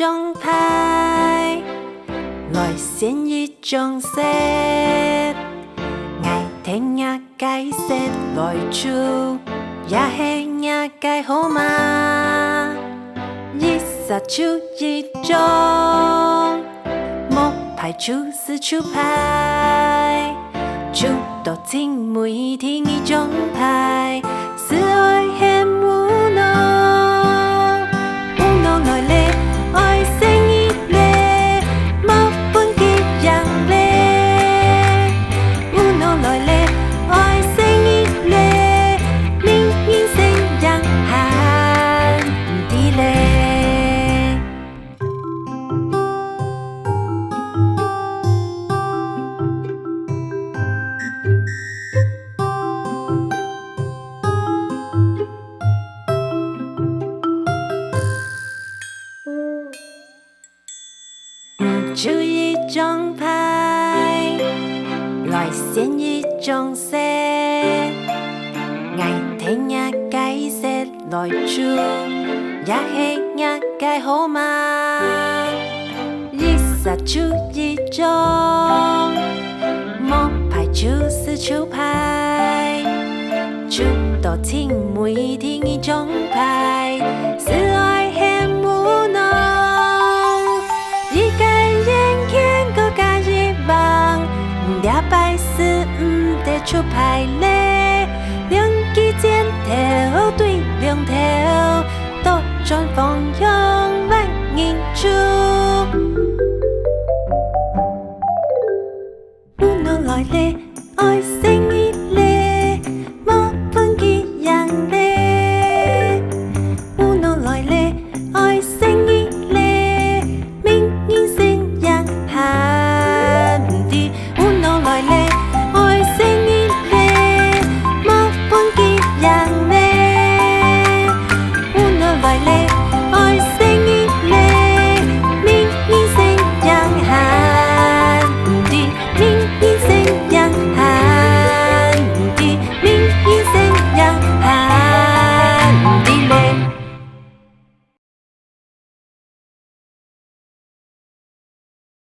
張牌，來選一種色，愛聽一個色來出，也係一個號碼，一撒出一種，莫牌出斯抽牌，出到盡尾第二張牌，斯愛喊Uno，來咧，愛細義咧，莫分佢贏咧，Uno來咧，愛細義咧，命運先贏還毋知咧。出一張牌，來選一種色，愛聽一個色來出，也係一個號碼，一撒出一種，莫牌出斯抽牌，出到盡尾第二張牌，斯愛喊Uno。這擺使毋得出牌咧，兩支箭頭對兩頭，倒轉方向